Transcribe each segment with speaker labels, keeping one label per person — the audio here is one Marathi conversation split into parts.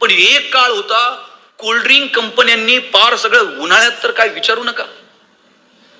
Speaker 1: पण एक काळ होता कोल्ड्रिंक कंपन्यांनी पार सगळं, उन्हाळ्यात तर काय विचारू नका.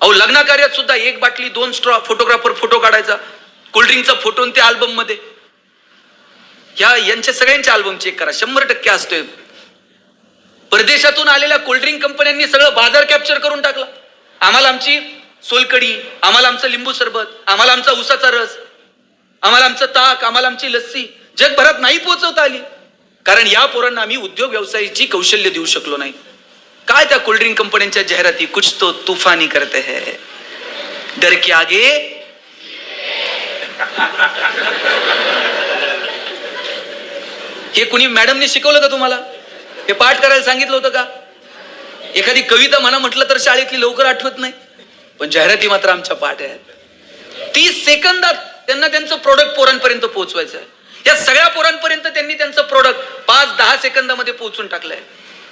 Speaker 1: अहो लग्न कार्यात सुद्धा एक बाटली 2 स्ट्रॉ, फोटोग्राफर फोटो काढायचा, कोल्ड्रिंकचा फोटो त्या अल्बम मध्ये. यांच्या सगळ्यांचे अल्बम चेक करा, 100% असतोय. परदेशातून आलेल्या कोल्ड्रिंक कंपन्यांनी सगळं बाजार कॅप्चर करून टाकला. आम्हाला आमची सोलकडी, आम्हाला आमचं लिंबू सरबत, आम्हाला आमचा उसाचा रस, आम्हाला आमचं ताक, आम्हाला आमची लस्सी जगभरात नाही पोहोचवता आली. कारण या पोरांना आम्ही उद्योग व्यवसायाची कौशल्य देऊ शकलो नाही. काय त्या कोल्ड्रिंक कंपन्यांच्या जाहिराती, कुछ तो तूफानी करते हैं, डर के आगे. हे कुणी मॅडमने शिकवलं का तुम्हाला? हे पाठ करायला सांगितलं होतं का? एखादी कविता म्हणा म्हटलं तर शाळेतली लवकर आठवत नाही, पण जाहिराती मात्र आमच्या पाठ आहेत. 30 सेकंदात त्यांना त्यांचं प्रोडक्ट पोरांपर्यंत पोहोचवायचं आहे. या सगळ्या पोरांपर्यंत त्यांनी त्यांचं प्रोडक्ट 5-10 सेकंदामध्ये पोहोचून टाकलंय.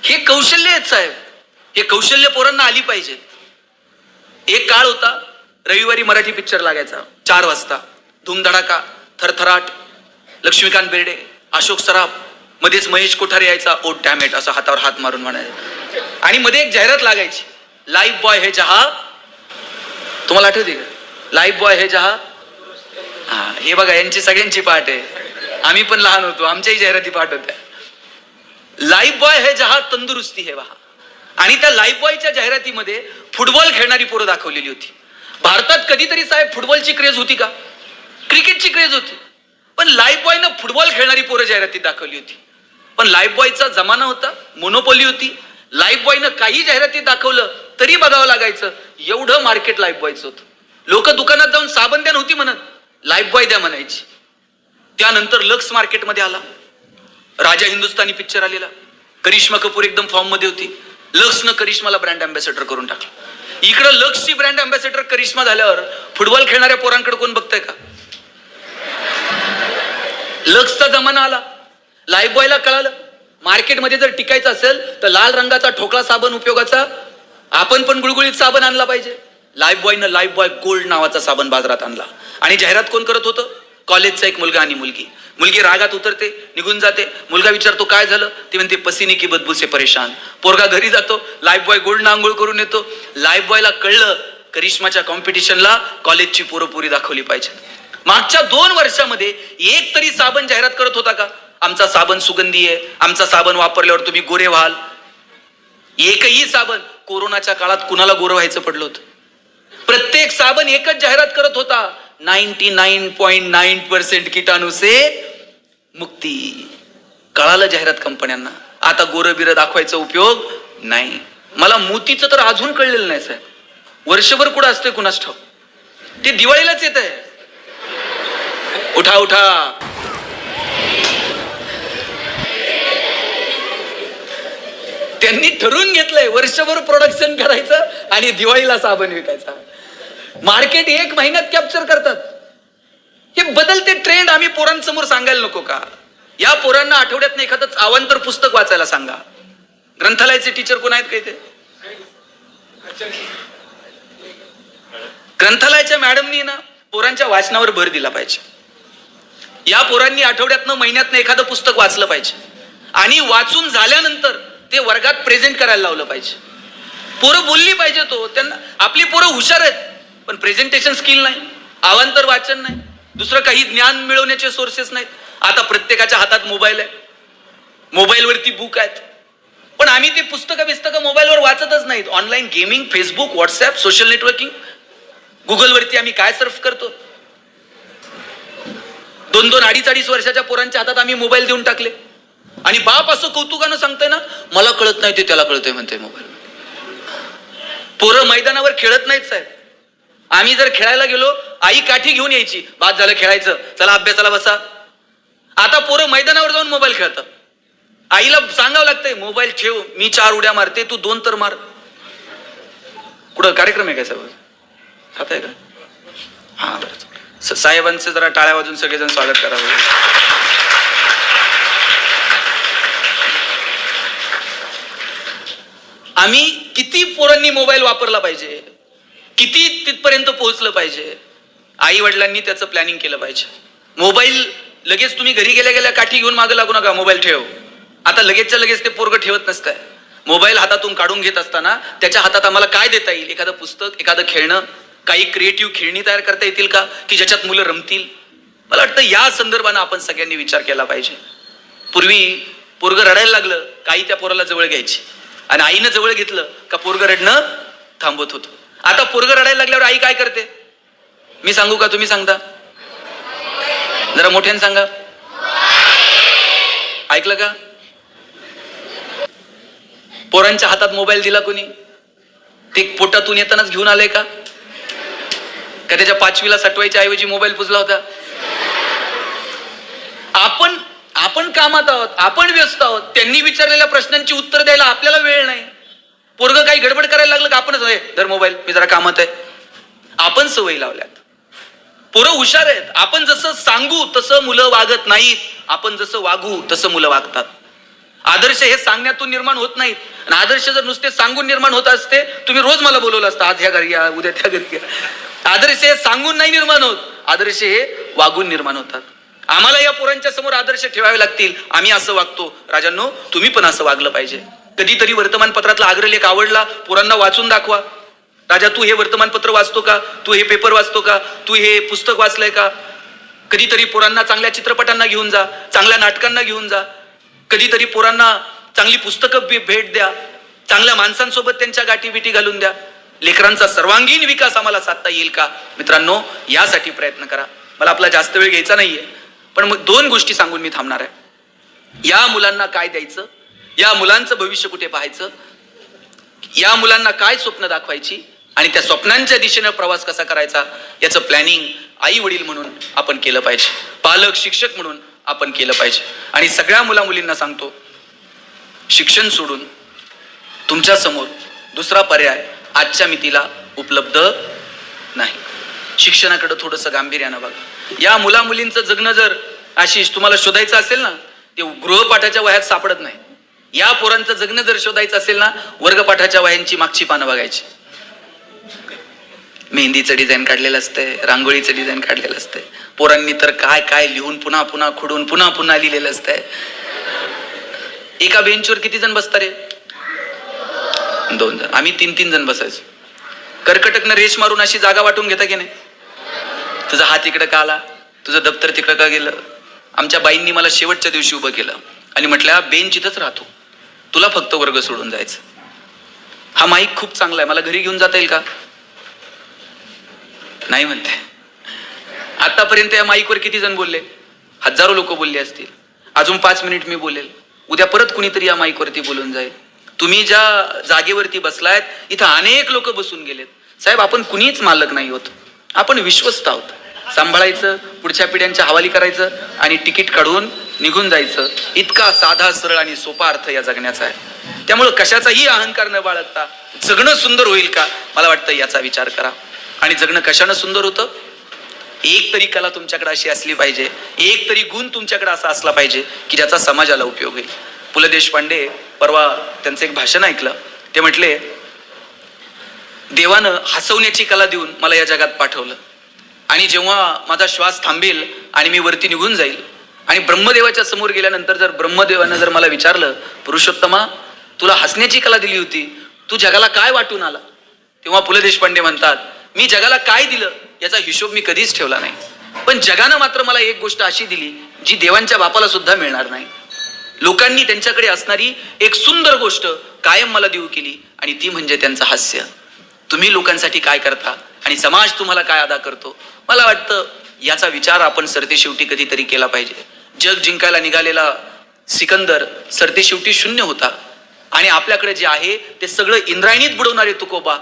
Speaker 1: हे कौशल्य आहेत साहेब, हे कौशल्य पोरांना आली पाहिजेत. एक काळ होता रविवारी मराठी पिक्चर लागायचा 4 वाजता, धूमधडाका, थरथराट, लक्ष्मीकांत बेर्डे, अशोक सराफ, मध्येच महेश कोठारे यायचा, ओ डॅमेट असं हातावर हात मारून म्हणायचा. आणि मध्ये एक जाहिरात लागायची, लाईफ बॉय है जहा. तुम्हाला आठवते का लाईफ बॉय है जहा? हा, हे बघा यांची सगळ्यांची पाठ आहे. आम्ही पण लहान होतो, आमच्याही जाहिराती पाठ होत्या. लाईफ बॉय है जहा तंदुरुस्ती है वहा. आणि त्या लाईफ बॉयच्या जाहिरातीमध्ये फुटबॉल खेळणारी पोरं दाखवलेली होती. भारतात कधीतरी साहेब फुटबॉलची क्रेज होती का? क्रिकेटची क्रेज होती, पण लाईफ बॉयनं फुटबॉल खेळणारी पोरं जाहिरातीत दाखवली होती. पण लाईफ बॉयचा जमाना होता, मोनोपोली होती. लाईफ बॉयनं काही जाहिरातीत दाखवलं तरी बघावं लागायचं, एवढं मार्केट लाईफ बॉयचं होतं. लोक दुकानात जाऊन साबण द्या नव्हती म्हणत, लाईफ बॉय द्या म्हणायची. त्यानंतर लक्स मार्केटमध्ये आला, राजा हिंदुस्तानी पिक्चर आलेला, करिश्मा कपूर एकदम फॉर्म मध्ये होती. लक्सनं करिश्माला ब्रँड अँबॅसेडर करून टाकलं. इकडं लक्सची ब्रँड अँबॅसेडर करिश्मा झाल्यावर फुटबॉल खेळणाऱ्या पोरांकडे कोण बघतंय का? लक्सचा जमाना आला. लाईफ बॉयला कळालं मार्केटमध्ये जर टिकायचं असेल तर लाल रंगाचा ठोकळा साबण उपयोगाचा, आपण पण गुळगुळीत साबण आणला पाहिजे. लाईफ बॉयनं लाईफ बॉय गोल्ड नावाचा साबण बाजारात आणला. आणि जाहिरात कोण करत होतं? कॉलेजचा एक मुलगा आणि मुलगी. मुलगी रागात उतरते, निघून जाते. मुलगा विचारतो काय झालं? ती म्हणते पसीने की बदबू से परेशान. पोरगा घरी जातो, लाईफ बॉय गोल्ड आंघोळ करून येतो. लाईफ बॉयला कळलं करिश्माच्या कॉम्पिटिशनला कॉलेजची पोरपुरी दाखवली पाहिजे. मागच्या 2 वर्षामध्ये एक तरी साबण जाहिरात करत होता का? आमचा साबण सुगंधी आहे, आमचा साबण वापरल्यावर तुम्ही गोरे व्हाल. एकही साबण कोरोनाच्या काळात कुणाला गोरं व्हायचं पडलं होतं? प्रत्येक साबण एकच जाहिरात करत होता, 99.9% किटाणू से मुक्ती. कळालं जाहिरात कंपन्यांना, आता गोरं बिरं दाखवायचा उपयोग नाही. मला मोतीचं तर अजून कळलेलं नाही साहेब, वर्षभर कुठं असतंय कुणास ठाऊक, ते दिवाळीलाच येत आहे. उठा उठा, त्यांनी ठरवून घेतलंय वर्षभर प्रोडक्शन करायचं आणि दिवाळीला साबण विकायचा. मार्केट 1 महिन्यात कॅप्चर करतात. हे बदलते ट्रेंड आम्ही पोरांसमोर सांगायला नको का? या पोरांना आठवड्यात एखादं अवांतर पुस्तक वाचायला सांगा. ग्रंथालयाचे टीचर कोण आहेत? काही ते ग्रंथालयाच्या मॅडमनी ना पोरांच्या वाचनावर भर दिला पाहिजे. या पोरांनी आठवड्यातनं महिन्यातनं एखादं पुस्तक वाचलं पाहिजे आणि वाचून झाल्यानंतर ते वर्गात प्रेझेंट करायला लावलं पाहिजे. पोरं बोलली पाहिजे. तो त्यांना आपली पोरं हुशार आहेत, पण प्रेझेंटेशन स्किल नाही, अवांतर वाचन नाही, दुसरं काही ज्ञान मिळवण्याचे सोर्सेस नाहीत. आता प्रत्येकाच्या हातात मोबाईल आहे, मोबाईलवरती बुक आहेत, पण आम्ही ते पुस्तकं मोबाईलवर वाचतच नाहीत. Online gaming, Facebook, WhatsApp, social networking, गुगलवरती आम्ही काय सर्फ करतो. 2-2, 2.5 वर्षाच्या पोरांच्या हातात आम्ही मोबाईल देऊन टाकले. आणि बाप असं कौतुकानं सांगतंय ना, मला कळत नाही ते त्याला कळतंय म्हणते मोबाईल. पोरं मैदानावर खेळत नाहीत साहेब. आम्ही जर खेळायला गेलो, आई काठी घेऊन यायची, बाद झालं खेळायचं, चला अभ्यासाला बसा. आता पोरं मैदानावर जाऊन मोबाईल खेळतात. आईला सांगावं लागतंय मोबाईल ठेव, मी 4 उड्या मारते, तू 2 तर मार. कुठं कार्यक्रम आहे काय साहेब? खाताय का? हा, साहेबांचं जरा टाळ्या वाजून सगळेजण स्वागत करावं. आम्ही किती पोरांनी मोबाईल वापरला पाहिजे, किती तिथपर्यंत पोहोचलं पाहिजे, आई वडिलांनी त्याचं प्लॅनिंग केलं पाहिजे. मोबाईल लगेच तुम्ही घरी गेल्या गेल्या काठी घेऊन मागे लागू नका, मोबाईल ठेव. आता लगेचच्या लगेच ते पोरग ठेवत नसतंय. मोबाईल हातातून काढून घेत असताना त्याच्या हातात आम्हाला काय देता येईल, एखादं पुस्तक, एखादं खेळणं, काही क्रिएटिव्ह खेळणी तयार करता येतील का की ज्याच्यात मुलं रमतील. मला वाटतं या संदर्भानं आपण सगळ्यांनी विचार केला पाहिजे. पूर्वी पोरग रडायला लागलं का आई त्या पोराला जवळ घ्यायची आणि आईनं जवळ घेतलं का पोरग रडणं थांबत होतं. आता पोरग रडायला लागल्यावर आई काय करते, मी सांगू का तुम्ही सांगता, जरा मोठ्याने सांगा. ऐकलं का? पोरांच्या हातात मोबाईल दिला कोणी, ते पोटातून येतानाच घेऊन आलंय का त्याच्या 5वीला सटवायच्या ऐवजी मोबाईल पुजला होता. आपण कामात आहोत, आपण व्यस्त आहोत. त्यांनी विचारलेल्या प्रश्नांची उत्तर द्यायला आपल्याला वेळ नाही. पोरग काही गडबड करायला लागलं का आपणच धर मोबाईल, मी जरा कामात आहे. आपण सवयी लावल्यात. पोरं हुशार आहेत. आपण जसं सांगू तसं मुलं वागत नाहीत, आपण जसं वागू तसं मुलं वागतात. आदर्श हे सांगण्यातून निर्माण होत नाहीत. आणि आदर्श जर नुसते सांगून निर्माण होत असते, तुम्ही रोज मला बोलवलं असतं, आज ह्या घरी या, उद्या त्या घरी या. आदर्श हे सांगून नाही निर्माण होत, आदर्श हे वागून निर्माण होतात. आम्हाला या पोरांच्या समोर आदर्श ठेवावे लागतील. आम्ही असं वागतो, राजांनो तुम्ही पण असं वागलं पाहिजे. कधीतरी वर्तमानपत्रातला अग्रलेख आवडला, पोरांना वाचून दाखवा. राजा तू हे वर्तमानपत्र वाचतो का, तू हे पेपर वाचतो का, तू हे पुस्तक वाचलंय का. कधीतरी पोरांना चांगल्या चित्रपटांना घेऊन जा, चांगल्या नाटकांना घेऊन जा. कधीतरी पोरांना चांगली पुस्तकं भेट द्या, चांगल्या माणसांसोबत त्यांच्या गाठीबिटी घालून द्या. लेकरांचा सर्वांगीण विकास आम्हाला साधता येईल का, मित्रांनो यासाठी प्रयत्न करा. मला आपला जास्त वेळ घ्यायचा नाहीये, पण मग 2 गोष्टी सांगून मी थांबणार आहे. या मुलांना काय द्यायचं, या मुलांचं भविष्य कुठे पाहायचं, या मुलांना काय स्वप्न दाखवायची आणि त्या स्वप्नांच्या दिशेने प्रवास कसा करायचा, याचं प्लॅनिंग आई वडील म्हणून आपण केलं पाहिजे, पालक शिक्षक म्हणून आपण केलं पाहिजे. आणि सगळ्या मुला मुलींना सांगतो, शिक्षण सोडून तुमच्या समोर दुसरा पर्याय आजच्या मितीला उपलब्ध नाही. शिक्षणाकडे थोडंसं गांभीर्यानं बघा. या मुला मुलींचं जगणं जर आशिष तुम्हाला शोधायचं असेल ना, ते गृहपाठाच्या वह्यात सापडत नाही. या पोरांचं जगणं जर शोधायचं असेल ना, वर्गपाठाच्या वह्यांची मागची पानं बघायची. मेहंदीचं डिझाईन काढलेलं असतंय, रांगोळीचं डिझाईन काढलेलं असतंय. पोरांनी तर काय काय लिहून पुन्हा पुन्हा खुडून पुन्हा पुन्हा लिहिलेलं असतंय. एका बेंचवर किती जण बसतात रे? 2 जण. आम्ही 3-3 जण बसायचो. कर्कटकनं रेष मारून अशी जागा वाटून घेता की नाही, तुझा हात इकडं का आला, तुझं दप्तर तिकडं का गेलं. आमच्या बाईंनी मला शेवटच्या दिवशी उभं केलं आणि म्हटलं बेंच इथंच राहतो, तुला फक्त वर्ग सोडून जायचं. हा माईक खूप चांगला आहे, मला घरी घेऊन जाता येईल का? नाही म्हणते. आतापर्यंत या माईकवर किती जण बोलले? हजारो लोक बोलले असतील. अजून 5 मिनिट मी बोलेल, उद्या परत कुणीतरी या माईकवरती बोलून जाईल. तुम्ही ज्या जागेवरती बसलायत इथं अनेक लोक बसून गेलेत. साहेब आपण कुणीच मालक नाही होत, आपण विश्वस्त आहोत. सांभाळायचं, पुढच्या पिढ्यांच्या हवाली करायचं आणि तिकीट काढून निघून जायचं. इतका साधा सरळ आणि सोपा अर्थ या जगण्याचा आहे. त्यामुळं कशाचाही अहंकार न बाळगता जगणं सुंदर होईल का, मला वाटतं याचा विचार करा. आणि जगणं कशानं सुंदर होतं? एक तरी कला तुमच्याकडे अशी असली पाहिजे, एक तरी गुण तुमच्याकडे असा असला पाहिजे की ज्याचा समाजाला उपयोग होईल. पु ल देशपांडे परवा त्यांचं एक भाषण ऐकलं. ते म्हटले, देवानं हसवण्याची कला देऊन मला या जगात पाठवलं आणि जेव्हा माझा श्वास थांबेल आणि मी वरती निघून जाईल आणि ब्रह्मदेवाच्या समोर गेल्यानंतर जर ब्रह्मदेवानं जर मला विचारलं, पुरुषोत्तमा तुला हसण्याची कला दिली होती, तू जगाला काय वाटून आला? तेव्हा पु ल देशपांडे म्हणतात, मी जगाला काय दिलं याचा हिशोब मी कधीच ठेवला नाही, पण जगानं मात्र मला एक गोष्ट अशी दिली जी देवांच्या बापाला सुद्धा मिळणार नाही. लोकांनी त्यांच्याकडे असणारी एक सुंदर गोष्ट कायम मला देऊ केली आणि ती म्हणजे त्यांचं हास्य. तुम्ही लोकांसाठी काय करता आणि समाज तुम्हाला काय अदा करतो, मला वाटतं याचा विचार आपण सरतेशेवटी कधीतरी केला पाहिजे. जग जिंकायला निघालेला सिकंदर सरतेशेवटी शून्य होता आणि आपल्याकडे जे आहे ते सगळं इंद्रायणीत बुडवणारे तुकोबा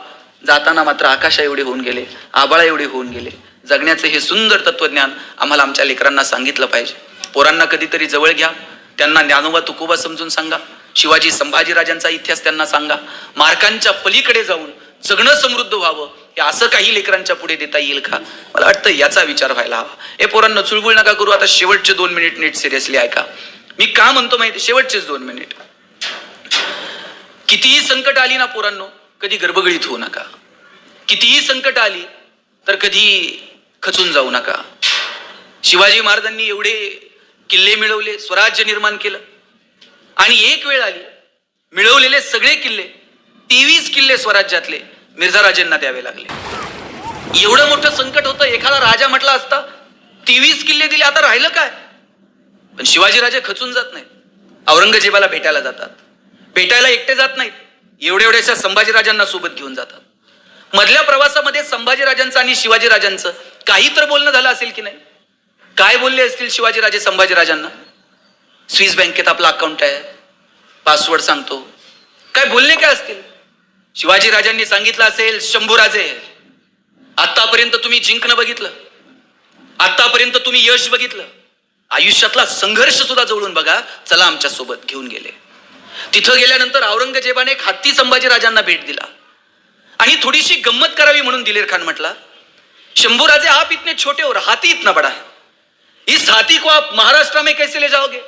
Speaker 1: जाताना मात्र आकाशा एवढे होऊन गेले, आबाळा एवढे होऊन गेले. जगण्याचं हे सुंदर तत्वज्ञान आम्हाला आमच्या लेकरांना सांगितलं पाहिजे. पोरांना कधीतरी जवळ घ्या, त्यांना ज्ञानोबा तुकोबा समजून सांगा, शिवाजी संभाजीराजांचा इतिहास त्यांना सांगा. मार्कांच्या पलीकडे जाऊन जगणं समृद्ध व्हावं हे असं काही लेकरांच्या पुढे देता येईल का, मला वाटतं याचा विचार व्हायला हवा. हे पोरांना चुळबुळ नका करू. आता शेवटचे 2 मिनिट नीट सिरियसली ऐका. मी का म्हणतो माहिती, शेवटचेच 2 मिनिट. कितीही संकट आली ना पोरांनो, कधी गर्भगळीत होऊ नका. कितीही संकट आली तर कधी खचून जाऊ नका. शिवाजी महाराजांनी एवढे किल्ले मिळवले, स्वराज्य निर्माण केलं. आणि एक वेळ आली मिळवलेले सगळे किल्ले 23 किल्ले स्वराज्यातले मिर्झा राजेंना द्यावे लागले. एवढं मोठं संकट होतं. एखादा राजा म्हटला असता 23 किल्ले दिले, आता राहिलं काय? पण शिवाजीराजे खचून जात नाहीत. औरंगजेबाला भेटायला जातात. भेटायला एकटे जात नाहीत, एवढ्याशा संभाजीराजांना सोबत घेऊन जातात. मधल्या प्रवासामध्ये संभाजीराजांचं आणि शिवाजीराजांचं काही तर बोलणं झालं असेल की नाही? काय बोलले असतील शिवाजीराजे संभाजीराजांना? स्विस बँकेत आपला अकाउंट आहे, पासवर्ड सांगतो. काय बोलले काय असतील? शिवाजीराजांनी सांगितलं असेल, शंभूराजे आतापर्यंत तुम्ही जिंकणं बघितलं, आतापर्यंत तुम्ही यश बघितलं, आयुष्यातला संघर्ष सुद्धा जवळून बघा, चला आमच्या सोबत. घेऊन गेले. तिथं गेल्यानंतर औरंगजेबाने एक हत्ती संभाजीराजांना भेट दिला आणि थोडीशी गंमत करावी म्हणून दिलेर खान म्हटला, शंभूराजे आप इतने छोटे और हाथी इतना बड़ा है, इस हाथी को आप महाराष्ट्र में कैसे ले जाओगे?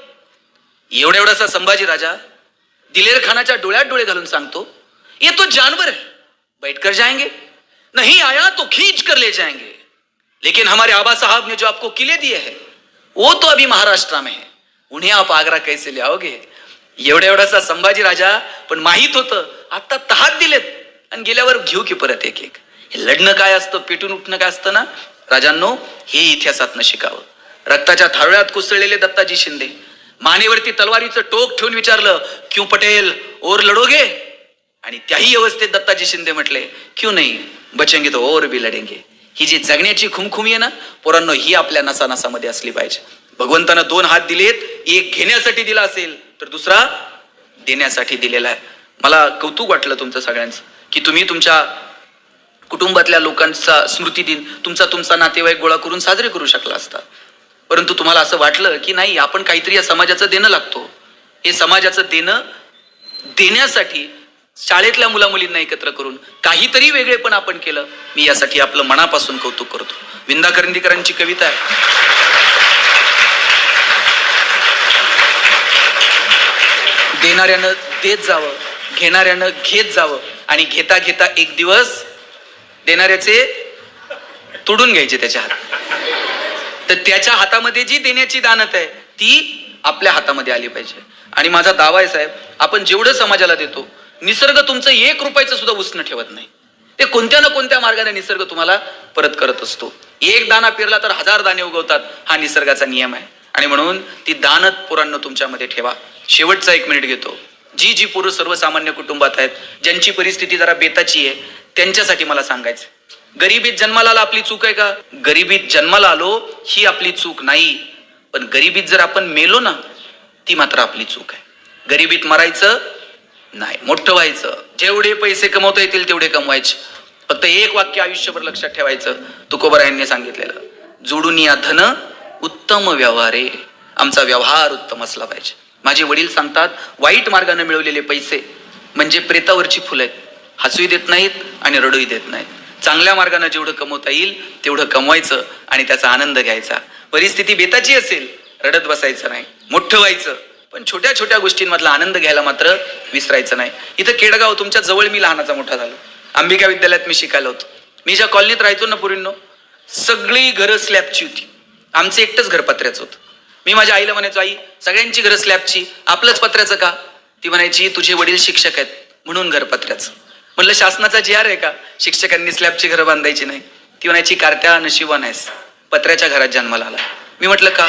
Speaker 1: एवढासा संभाजी राजा दिलेर खानाच्या डोळ्यात डोळे घालून सांगतो, ये तो जानवर है, बैठ कर जाएंगे, नहीं आया तो खींच कर ले जाएंगे, लेकिन हमारे आबा साहब ने जो आपको किले दिए हैं वो तो अभी महाराष्ट्र में है, उन्हें आप आग्रा कैसे ले आओगे? एवढासा संभाजी राजा. पण माहित होतं आता तहात दिलेत आणि गेल्यावर घेऊ की परत एक एक. हे लढणं काय असतं, पेटून उठणं काय असतं ना राजांनो, हे इतिहासातनं शिकावं. रक्ताच्या थारोळ्यात कुसळलेले दत्ताजी शिंदे मानेवरती तलवारीचं टोक ठेवून विचारलं, क्यू पटेल और लढोगे? आणि त्याही अवस्थेत दत्ताजी शिंदे म्हटले, क्यों नहीं, बचेंगे तो और भी लढेंगे. ही जी जगण्याची खुमखुमी आहे ना पोरांनो, ही आपल्या नसानसामध्ये असली पाहिजे. भगवंतानं 2 हात दिलेत, एक घेण्यासाठी दिला असेल तर दुसरा देण्यासाठी दिलेला आहे. मला कौतुक वाटलं तुमचं सगळ्यांचं की तुम्ही तुमच्या कुटुंबातल्या लोकांचा स्मृती दिन तुमचा नातेवाईक गोळा करून साजरे करू शकला असता. परंतु तुम्हाला असं वाटलं की नाही, आपण काहीतरी या समाजाचं देणं लागतो. हे समाजाचं देणं देण्यासाठी शाळेतल्या मुलामुलींना एकत्र करून काहीतरी वेगळेपण आपण केलं. मी यासाठी आपलं मनापासून कौतुक करतो. विंदा करंदीकरांची कविता आहे, देणाऱ्यानं देत जावं, घेणाऱ्यानं घेत जावं आणि घेता घेता एक दिवस देणाऱ्याचे तोडून घ्यायचे त्याच्या हात. तर त्याच्या हातामध्ये जी देण्याची दानत आहे ती आपल्या हातामध्ये आली पाहिजे. आणि माझा दावा आहे साहेब, आपण जेवढं समाजाला देतो, निसर्ग तुमचं 1 रुपयाचं सुद्धा उसनं ठेवत नाही. ते कोणत्या ना कोणत्या मार्गाने निसर्ग तुम्हाला परत करत असतो. 1 दाणा पेरला तर 1000 दाणे उगवतात, हा निसर्गाचा नियम आहे. आणि म्हणून ती दानत पोरांनो तुमच्यामध्ये ठेवा. शेवटचा 1 मिनिट घेतो. जी जी पोरं सर्वसामान्य कुटुंबात आहेत, ज्यांची परिस्थिती जरा बेताची आहे, त्यांच्यासाठी मला सांगायचं, गरिबीत जन्माला आलो आपली चूक आहे का? गरिबीत जन्माला आलो ही आपली चूक नाही, पण गरिबीत जर आपण मेलो ना ती मात्र आपली चूक आहे. गरिबीत मरायचं नाही, मोठं व्हायचं, जेवढे पैसे कमवता येतील तेवढे कमवायचे. फक्त एक वाक्य आयुष्यभर लक्षात ठेवायचं, तुकोबरायांनी सांगितलेलं, जोडून या धन उत्तम व्यवहारे. आमचा व्यवहार उत्तम असला पाहिजे. माझे वडील सांगतात, वाईट मार्गाने मिळवलेले पैसे म्हणजे प्रेतावरची फुलं आहेत, हसूही देत नाहीत आणि रडूही देत नाहीत. चांगल्या मार्गाने जेवढं कमवता येईल तेवढं कमवायचं आणि त्याचा आनंद घ्यायचा. परिस्थिती बेताची असेल, रडत बसायचं नाही, मोठं व्हायचं, पण छोट्या छोट्या गोष्टींमधला आनंद घ्यायला मात्र विसरायचं नाही. इथं केडगाव तुमच्या जवळ मी लहानाचा मोठा झालो. अंबिका विद्यालयात मी शिकायला होतो. मी ज्या कॉलनीत राहायचो ना पूर्वींनो, सगळी घरं स्लॅबची होती. आमचं एकटंच घर पत्र्याचं होतं. मी माझ्या आईला म्हणायचो, आई सगळ्यांची घरं स्लॅबची, आपलंच पत्र्याचं का? ती म्हणायची, तुझे वडील शिक्षक आहेत म्हणून घर पत्र्याचं. म्हणलं शासनाचा GR आहे का शिक्षकांनी स्लॅबची घरं बांधायची नाही? ती म्हणायची, कारत्या नशिबान आहेस, पत्र्याच्या घरात जन्माला आला. मी म्हटलं का?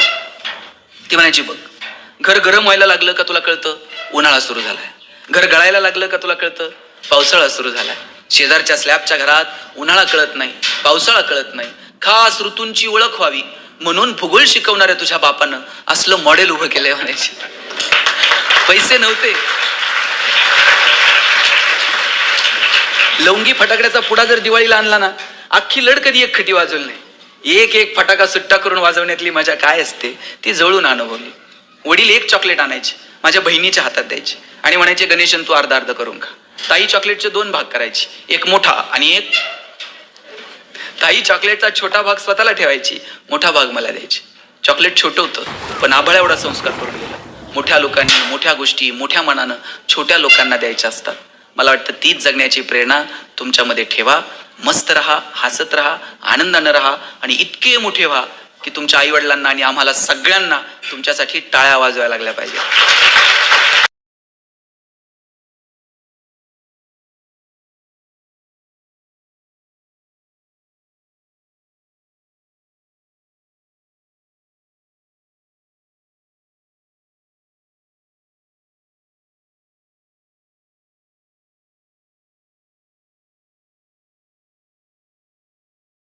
Speaker 1: ती म्हणायची, बघ घर गरम व्हायला लागलं का तुला कळतं उन्हाळा सुरू झालाय, घर गळायला लागलं का तुला कळतं पावसाळा सुरू झालाय. शेजारच्या स्लॅबच्या घरात उन्हाळा कळत नाही, पावसाळा कळत नाही. खास ऋतूंची ओळख व्हावी म्हणून भूगोल शिकवणाऱ्या तुझ्या बापानं असलं मॉडेल उभं केलंय म्हणायचे. पैसे नव्हते, लवंगी फटाकड्याचा पुडा जर दिवाळीला आणला ना, अख्खी लड कधी एक खटी वाजवली नाही. एक एक फटाका सुट्टा करून वाजवण्यातली मजा काय असते ती जवळून अनुभवली. वडील 1 चॉकलेट आणायचे, माझ्या बहिणीच्या हातात द्यायचे आणि म्हणायचे, गणेशन तू अर्धा अर्ध करून खा. ताई चॉकलेटचे 2 भाग करायची, एक मोठा आणि एक. ताई चॉकलेटचा छोटा भाग स्वतःला ठेवायची, मोठा भाग मला द्यायची. चॉकलेट छोटं होतं पण आभाळा एवढा संस्कार करून गेला. मोठ्या लोकांनी मोठ्या गोष्टी मोठ्या मनानं छोट्या लोकांना द्यायच्या असतात. मला वाटतं तीच जगण्याची प्रेरणा तुमच्यामध्ये ठेवा. मस्त राहा, हसत राहा, आनंदानं राहा आणि इतके मोठे व्हा की तुमच्या आई वडिलांना आणि आम्हाला सगळ्यांना तुमच्यासाठी टाळ्या वाजवायला लागल्या पाहिजे.